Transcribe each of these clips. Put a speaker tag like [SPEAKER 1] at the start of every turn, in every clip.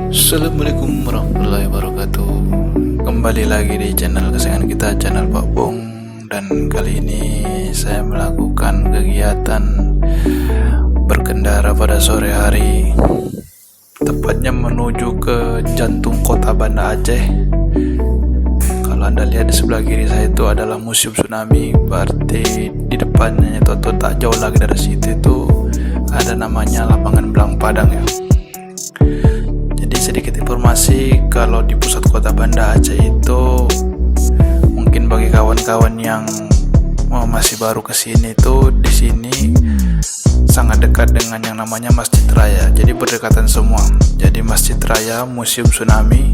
[SPEAKER 1] Assalamualaikum warahmatullahi wabarakatuh. Kembali lagi di channel kesayangan kita, channel Pak Bong. Dan kali ini saya melakukan kegiatan berkendara pada sore hari, tepatnya menuju ke jantung kota Banda Aceh. Kalau Anda lihat di sebelah kiri saya itu adalah Museum Tsunami. Berarti di depannya atau tak jauh lagi dari situ itu ada namanya Lapangan Belang Padang ya. Jadi sedikit informasi, kalau di pusat kota Banda Aceh itu mungkin bagi kawan-kawan yang masih baru ke sini itu, di sini sangat dekat dengan yang namanya Masjid Raya. Jadi berdekatan semua. Jadi Masjid Raya, Museum Tsunami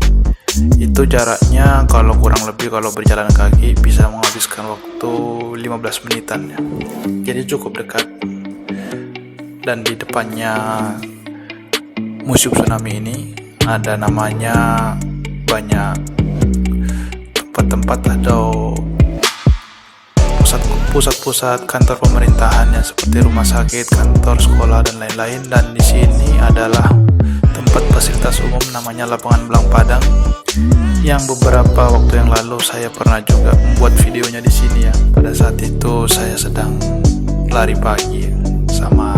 [SPEAKER 1] itu jaraknya kalau kurang lebih kalau berjalan kaki bisa menghabiskan waktu 15 menitan ya. Jadi cukup dekat. Dan di depannya Museum Tsunami ini ada namanya banyak tempat-tempat atau pusat-pusat kantor pemerintahan yang seperti rumah sakit, kantor, sekolah dan lain-lain. Dan di sini adalah tempat fasilitas umum namanya Lapangan Belang Padang, yang beberapa waktu yang lalu saya pernah juga membuat videonya di sini ya. Pada saat itu saya sedang lari pagi sama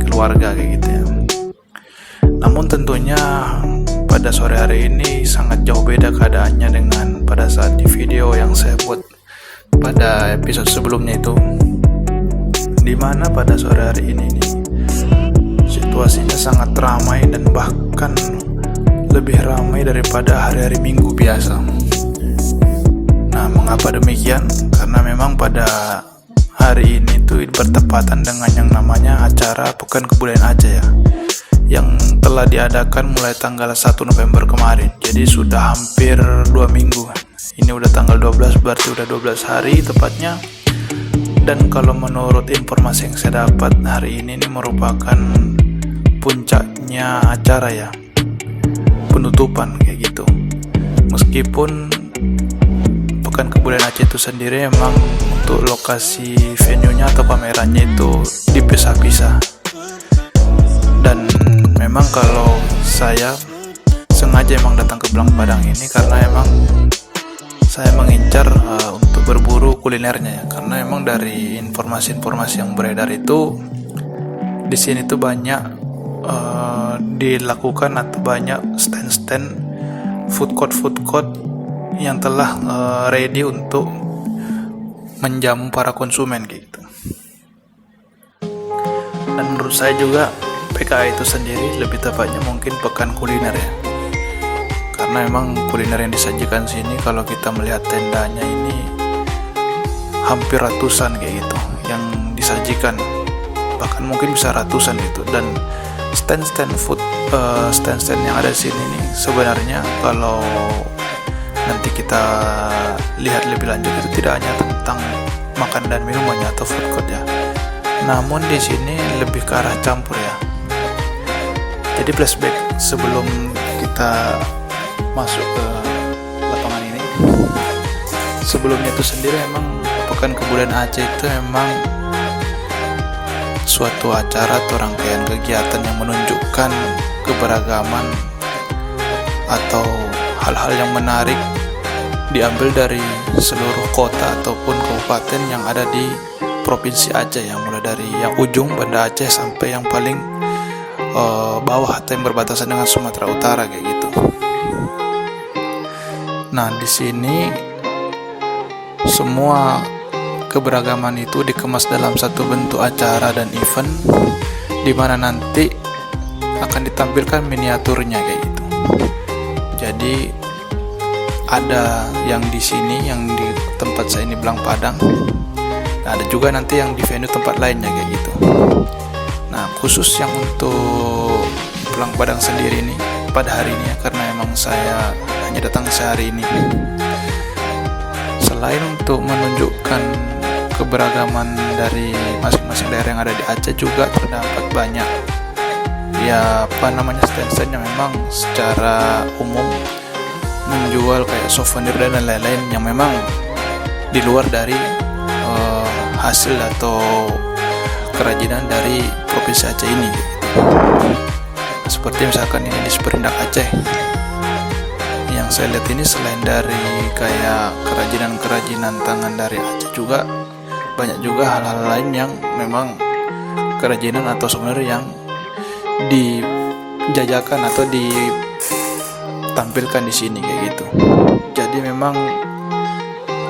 [SPEAKER 1] keluarga kayak gitu ya. Namun tentunya pada sore hari ini sangat jauh beda keadaannya dengan pada saat di video yang saya buat pada episode sebelumnya itu, dimana pada sore hari ini situasinya sangat ramai dan bahkan lebih ramai daripada hari-hari Minggu biasa. Nah, mengapa demikian? Karena memang pada hari ini tuh bertepatan dengan yang namanya acara Pekan Kebudayaan Aceh ya, yang telah diadakan mulai tanggal 1 November kemarin. Jadi sudah hampir 2 minggu. Ini udah tanggal 12, berarti udah 12 hari tepatnya. Dan kalau menurut informasi yang saya dapat, hari ini merupakan puncaknya acara ya, penutupan kayak gitu. Meskipun Pekan Kebudayaan Aceh itu sendiri emang untuk lokasi venue-nya atau pamerannya itu dipisah-pisah. Dan memang kalau saya sengaja emang datang ke Belang Padang ini karena emang saya mengincar untuk berburu kulinernya ya. Karena emang dari informasi-informasi yang beredar itu di sini tuh banyak dilakukan atau banyak stand-stand food court yang telah ready untuk menjamu para konsumen gitu. Dan menurut saya juga PKA itu sendiri lebih tepatnya mungkin pekan kuliner ya, karena emang kuliner yang disajikan sini kalau kita melihat tendanya ini hampir ratusan kayak gitu yang disajikan, bahkan mungkin bisa ratusan gitu. Dan stand-stand food, stand-stand yang ada di sini nih sebenarnya kalau nanti kita lihat lebih lanjut itu tidak hanya tentang makan dan minumannya atau food court ya, namun di sini lebih ke arah campur ya. Jadi flashback sebelum kita masuk ke lapangan ini, sebelumnya itu sendiri emang Pekan Kebudayaan Aceh itu emang suatu acara atau rangkaian kegiatan yang menunjukkan keberagaman atau hal-hal yang menarik diambil dari seluruh kota ataupun kabupaten yang ada di Provinsi Aceh ya, mulai dari yang ujung Banda Aceh sampai yang paling bawah atau yang berbatasan dengan Sumatera Utara kayak gitu. Nah, di sini semua keberagaman itu dikemas dalam satu bentuk acara dan event, di mana nanti akan ditampilkan miniaturnya kayak gitu. Jadi ada yang di sini, yang di tempat saya ini Belang Padang. Nah, ada juga nanti yang di venue tempat lainnya kayak gitu. Nah, khusus yang untuk Belang Padang sendiri nih pada hari ini ya, karena emang saya hanya datang sehari ini. Selain untuk menunjukkan keberagaman dari masing-masing daerah yang ada di Aceh, juga terdapat banyak ya stand-stand yang memang secara umum menjual kayak souvenir dan lain-lain yang memang di luar dari hasil atau kerajinan dari Provinsi Aceh ini. Seperti misalkan ini di Sperindak Aceh. Yang saya lihat ini selain dari kayak kerajinan-kerajinan tangan dari Aceh juga banyak juga hal-hal lain yang memang kerajinan atau sebenarnya yang dijajakan atau ditampilkan di sini kayak gitu. Jadi memang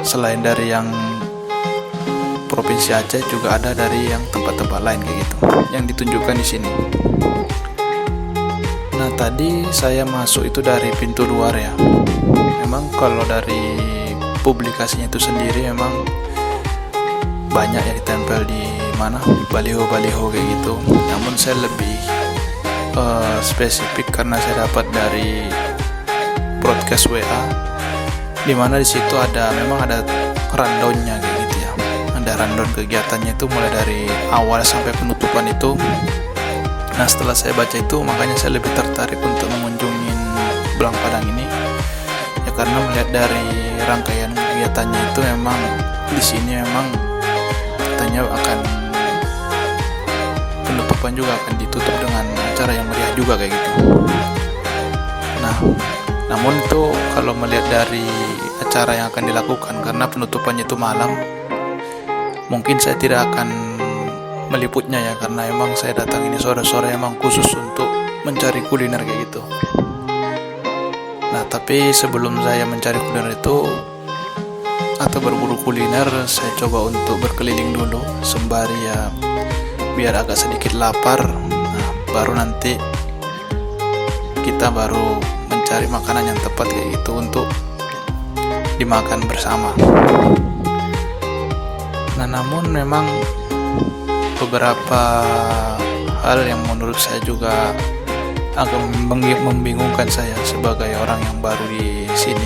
[SPEAKER 1] selain dari yang Provinsi Aceh juga ada dari yang tempat-tempat lain kayak gitu yang ditunjukkan di sini. Nah, tadi saya masuk itu dari pintu luar ya. Memang kalau dari publikasinya itu sendiri memang banyak yang ditempel di mana baliho-baliho kayak gitu. Namun saya lebih spesifik karena saya dapat dari broadcast WA, di mana di situ memang ada rundown-nya kayak gitu ya. Ada rundown kegiatannya itu mulai dari awal sampai penutupan itu. Nah, setelah saya baca itu makanya saya lebih tertarik untuk mengunjungi Belang Padang ini. Ya karena melihat dari rangkaian kegiatannya itu memang di sini memang katanya akan penutupan juga akan ditutup dengan acara yang meriah juga kayak gitu. Nah, namun itu kalau melihat dari acara yang akan dilakukan karena penutupannya itu malam, mungkin saya tidak akan meliputnya ya, karena emang saya datang ini sore-sore emang khusus untuk mencari kuliner kayak gitu. Nah, tapi sebelum saya mencari kuliner itu atau berburu kuliner, saya coba untuk berkeliling dulu sembari ya biar agak sedikit lapar. Nah, baru nanti kita baru mencari makanan yang tepat kayak gitu untuk dimakan bersama. Nah, namun memang beberapa hal yang menurut saya juga agak membingungkan saya sebagai orang yang baru di sini,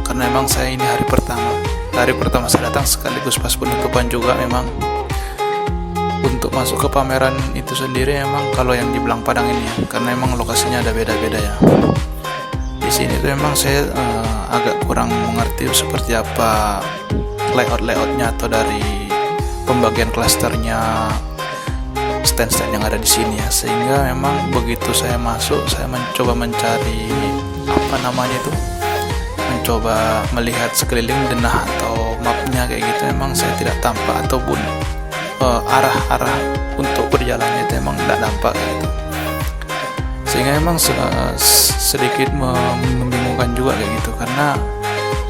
[SPEAKER 1] karena memang saya ini hari pertama saya datang sekaligus pas penutupan juga. Memang untuk masuk ke pameran itu sendiri memang kalau yang di Belang Padang ini ya, karena memang lokasinya ada beda-beda ya. Di sini tuh memang saya agak kurang mengerti seperti apa layoutnya atau dari pembagian klasternya stand-stand yang ada di sini ya, sehingga memang begitu saya masuk saya mencoba mencari mencoba melihat sekeliling denah atau mapnya kayak gitu, memang saya tidak tampak ataupun arah-arah untuk berjalannya itu memang tidak nampak kayak gitu, sehingga memang sedikit membingungkan juga kayak gitu, karena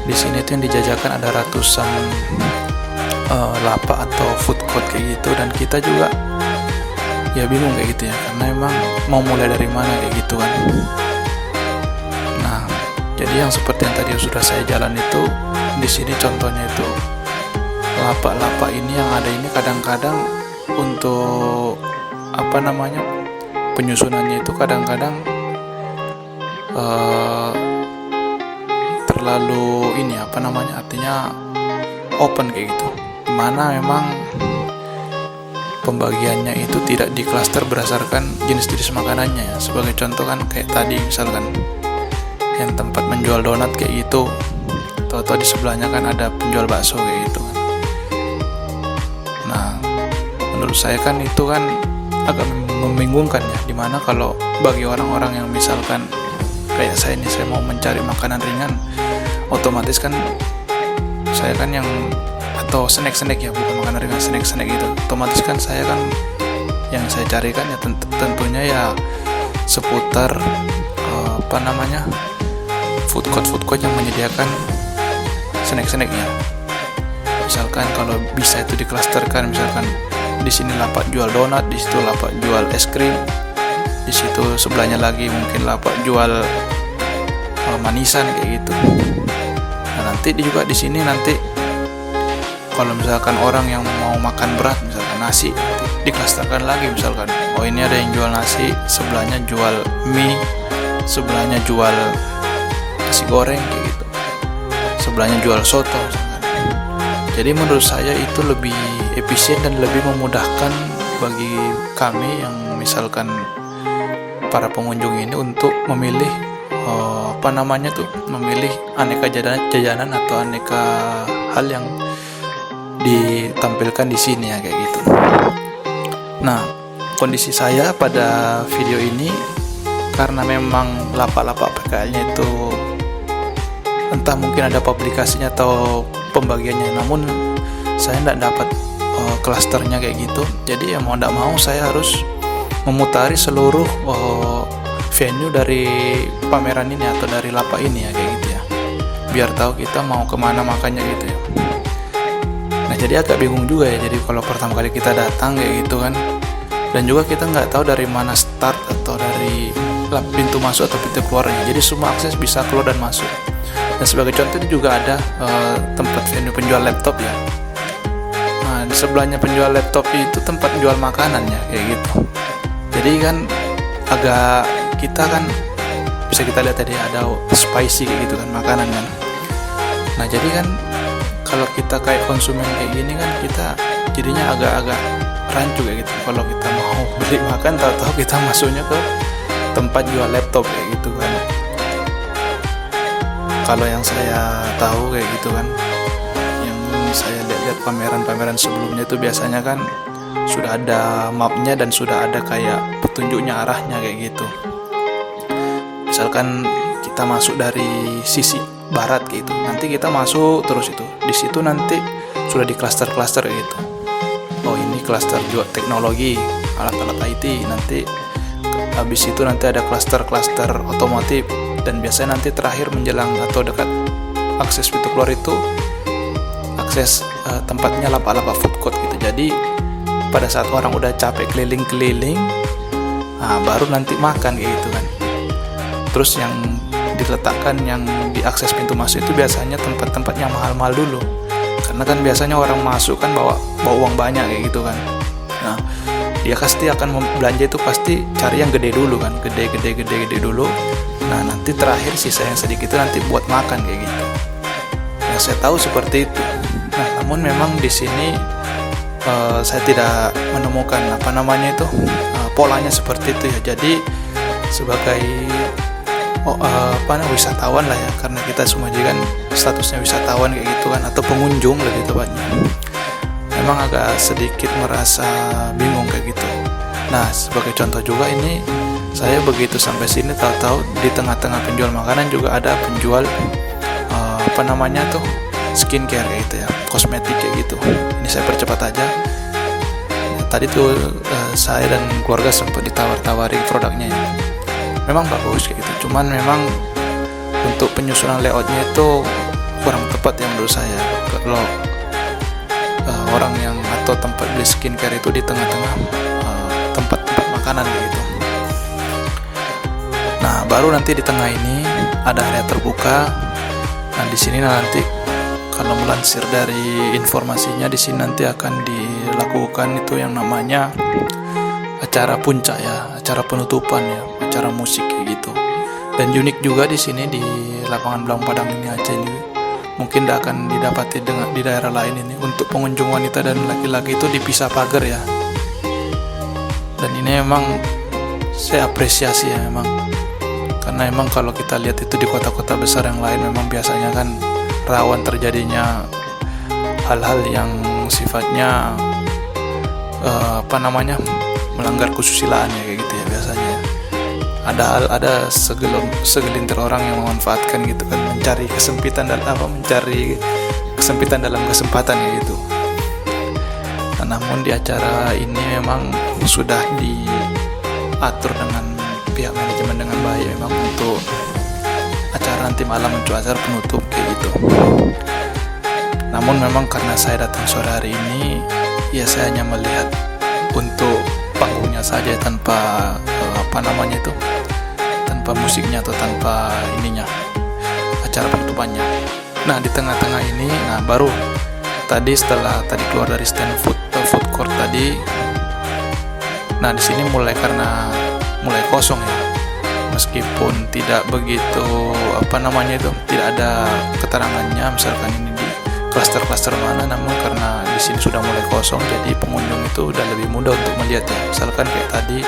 [SPEAKER 1] di sini itu yang dijajakan ada ratusan lapak atau food court kayak gitu, dan kita juga ya bingung kayak gitu ya, karena emang mau mulai dari mana kayak gitu kan. Nah, jadi yang seperti yang tadi sudah saya jalan itu, di sini contohnya itu lapak-lapak ini yang ada ini kadang-kadang untuk penyusunannya itu kadang-kadang terlalu artinya open kayak gitu, dimana memang pembagiannya itu tidak diklaster berdasarkan jenis-jenis makanannya ya. Sebagai contoh kan kayak tadi misalkan yang tempat menjual donat kayak gitu, tahu-tahu di sebelahnya kan ada penjual bakso kayak gitu kan. Nah, menurut saya kan itu kan agak membingungkan ya, dimana kalau bagi orang-orang yang misalkan kayak saya ini, saya mau mencari makanan ringan, otomatis kan saya kan yang atau snack ya, bukan makanan ringan, snack gitu, otomatis kan saya kan yang saya carikan ya tentunya ya seputar food court yang menyediakan snack-snacknya. Misalkan kalau bisa itu diklasterkan, misalkan di sini lapak jual donat, di situ lapak jual es krim, di situ sebelahnya lagi mungkin lapak jual manisan kayak gitu. Nah, nanti juga di sini nanti kalau misalkan orang yang mau makan berat, misalkan nasi, diklasterkan lagi, misalkan oh ini ada yang jual nasi, sebelahnya jual mie, sebelahnya jual nasi goreng kayak gitu, sebelahnya jual soto misalkan. Jadi menurut saya itu lebih efisien dan lebih memudahkan bagi kami yang misalkan para pengunjung ini untuk memilih memilih aneka jajanan atau aneka hal yang ditampilkan di sini ya kayak gitu. Nah, kondisi saya pada video ini karena memang lapak-lapak PKL-nya itu entah mungkin ada publikasinya atau pembagiannya, namun saya tidak dapat klasternya kayak gitu. Jadi ya mau tidak mau saya harus memutari seluruh venue dari pameran ini atau dari lapak ini ya, kayak gitu ya, biar tahu kita mau kemana makannya gitu ya. Nah jadi agak bingung juga ya, jadi kalau pertama kali kita datang kayak gitu kan, dan juga kita nggak tahu dari mana start atau dari pintu masuk atau pintu keluarnya, jadi semua akses bisa keluar dan masuk. Dan sebagai contoh ini juga ada tempat venue penjual laptop ya. Nah di sebelahnya penjual laptop itu tempat jual makanannya kayak gitu. Jadi kan agak, kita kan bisa kita lihat tadi ada spicy kayak gitu kan, makanan kan. Nah jadi kan kalau kita kayak konsumen kayak gini kan, kita jadinya agak-agak rancu kayak gitu. Kalau kita mau beli makan, tahu-tahu kita masuknya ke tempat jual laptop kayak gitu kan. Kalau yang saya tahu kayak gitu kan, yang saya lihat pameran-pameran sebelumnya itu biasanya kan sudah ada mapnya dan sudah ada kayak petunjuknya arahnya kayak gitu. Misalkan kita masuk dari sisi barat kayak gitu, nanti kita masuk terus itu, di situ nanti sudah di klaster-klaster kayak gitu. Oh ini klaster jual teknologi, alat-alat IT, nanti habis itu nanti ada klaster-klaster otomotif, dan biasanya nanti terakhir menjelang atau dekat akses pintu keluar itu akses tempatnya lapak-lapak food court gitu. Jadi pada saat orang udah capek keliling-keliling, baru nanti makan kayak gitu kan. Terus yang diletakkan yang di akses pintu masuk itu biasanya tempat-tempat yang mahal-mahal dulu, karena kan biasanya orang masuk kan bawa uang banyak kayak gitu kan. Nah dia pasti akan belanja itu pasti cari yang gede dulu kan, gede dulu. Nah nanti terakhir sisa yang sedikit itu nanti buat makan kayak gitu. Yang saya tahu seperti itu. Nah namun memang di sini saya tidak menemukan polanya seperti itu ya. Jadi sebagai wisatawan lah ya, karena kita semua juga kan statusnya wisatawan kayak gitu kan, atau pengunjung lebih tepatnya, memang agak sedikit merasa bingung kayak gitu. Nah sebagai contoh juga ini, saya begitu sampai sini tahu-tahu di tengah-tengah penjual makanan juga ada penjual skincare kayak gitu ya, kosmetik kayak gitu. Ini saya percepat aja. Tadi tuh saya dan keluarga sempat ditawar-tawari produknya ya. Memang bagus kayak gitu, cuman memang untuk penyusunan layoutnya itu kurang tepat ya menurut saya. Kalau orang yang atau tempat beli skincare itu di tengah-tengah tempat makanan kayak gitu. Nah baru nanti di tengah ini ada area terbuka. Nah di sini nanti kalau melansir dari informasinya, di sini nanti akan dilakukan itu yang namanya acara puncak ya, acara penutupan ya, acara musik kayak gitu. Dan unik juga di sini di lapangan Blang Padang ini Aceh ini, mungkin tidak akan didapati di daerah lain ini. Untuk pengunjung wanita dan laki-laki itu dipisah pagar ya. Dan ini memang saya apresiasi ya memang, karena memang kalau kita lihat itu di kota-kota besar yang lain memang biasanya kan rawan terjadinya hal-hal yang sifatnya melanggar kesusilaan ya kayak gitu ya biasanya. Ada segelintir orang yang memanfaatkan gitu kan, mencari kesempitan dalam kesempatan ya gitu. Nah, namun di acara ini memang sudah diatur dengan pihak manajemen dengan baik memang untuk acara nanti malam, untuk acara penutup kayak gitu. Namun memang karena saya datang sore hari ini, ya saya hanya melihat untuk panggungnya saja tanpa tanpa musiknya atau tanpa acara penutupannya. Nah di tengah-tengah ini, baru setelah keluar dari stand food court tadi, nah di sini mulai kosong ya. Meskipun tidak begitu tidak ada keterangannya misalkan ini di klaster-klaster mana, namun karena di sini sudah mulai kosong, jadi pengunjung itu udah lebih mudah untuk melihat ya. Misalkan kayak tadi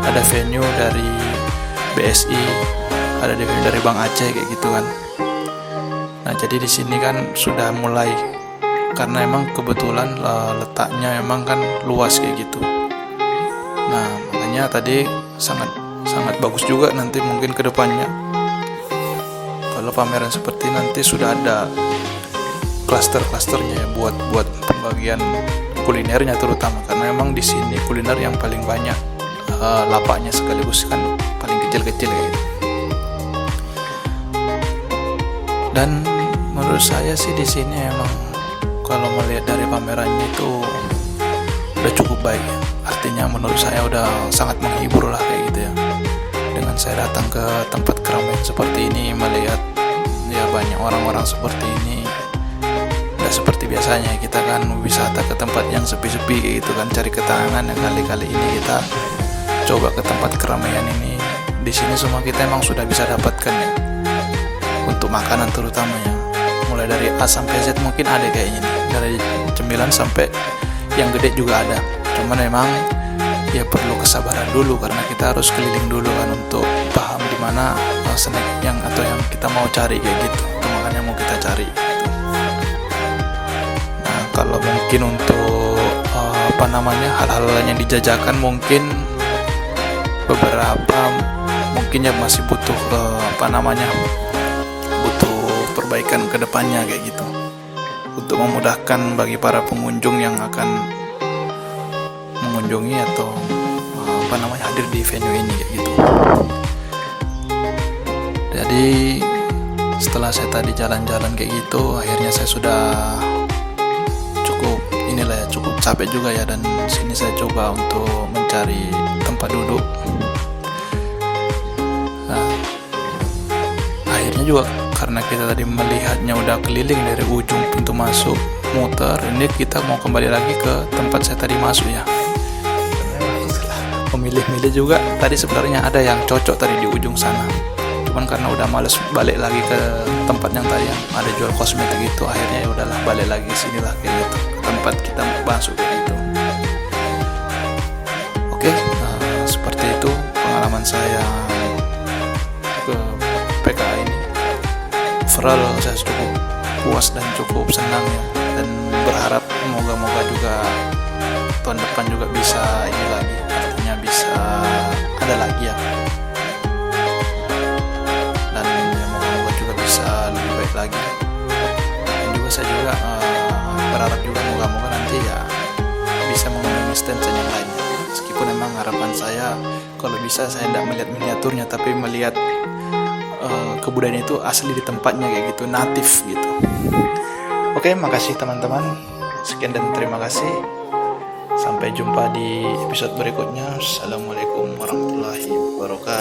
[SPEAKER 1] ada venue dari BSI, ada venue dari Bank Aceh kayak gitu kan. Nah jadi di sini kan sudah mulai, karena emang kebetulan letaknya emang kan luas kayak gitu. Nah makanya tadi sangat sangat bagus juga nanti mungkin ke depannya kalau pameran seperti nanti sudah ada klaster-klasternya ya, buat pembagian kulinernya terutama, karena memang di sini kuliner yang paling banyak lapaknya sekaligus kan paling kecil-kecil gitu. Dan menurut saya sih di sini emang kalau melihat dari pamerannya itu udah cukup baik ya. Artinya menurut saya udah sangat menghibur lah kayak gitu ya. Dengan saya datang ke tempat keramaian seperti ini, melihat ya banyak orang-orang seperti ini, nggak seperti biasanya kita kan wisata ke tempat yang sepi-sepi kayak gitu kan, cari ketenangan. Yang kali-kali ini kita coba ke tempat keramaian ini, di sini semua kita emang sudah bisa dapatkan ya, untuk makanan terutamanya, mulai dari A sampai Z mungkin ada kayaknya nih, dari cemilan sampai yang gede juga ada. Cuman memang ya perlu kesabaran dulu karena kita harus keliling dulu kan untuk paham di mana snack yang atau yang kita mau cari kayak gitu, atau makan yang mau kita cari gitu. Nah kalau mungkin untuk hal-hal yang dijajakan mungkin beberapa mungkin ya masih butuh butuh perbaikan ke depannya kayak gitu, untuk memudahkan bagi para pengunjung yang akan mengunjungi atau hadir di venue ini kayak gitu. Jadi setelah saya tadi jalan-jalan kayak gitu, akhirnya saya sudah cukup capek juga ya, dan sini saya coba untuk mencari tempat duduk. Nah, akhirnya juga karena kita tadi melihatnya udah keliling dari ujung pintu masuk, muter, ini kita mau kembali lagi ke tempat saya tadi masuk ya. Pemilih-milih juga tadi sebenarnya ada yang cocok tadi di ujung sana, cuman karena udah males balik lagi ke tempat yang tadi yang ada jual kosmetik itu, akhirnya ya udahlah balik lagi sinilah kayak gitu, ke tempat kita masuk kayak gitu. Oke, seperti itu pengalaman saya ke PKA ini. Overall saya cukup puas dan cukup senang ya, dan berharap moga-moga juga tahun depan juga bisa ini lagi, artinya bisa ada lagi ya, dan ya, moga-moga juga bisa lebih baik lagi. Dan juga saya juga berharap juga moga-moga nanti ya bisa mengunjungi stand yang lainnya, meskipun memang harapan saya kalau bisa saya tidak melihat miniaturnya tapi melihat kebudayaan itu asli di tempatnya kayak gitu, natif gitu. Oke, makasih teman-teman, sekian dan terima kasih. Sampai jumpa di episode berikutnya. Assalamualaikum warahmatullahi wabarakatuh.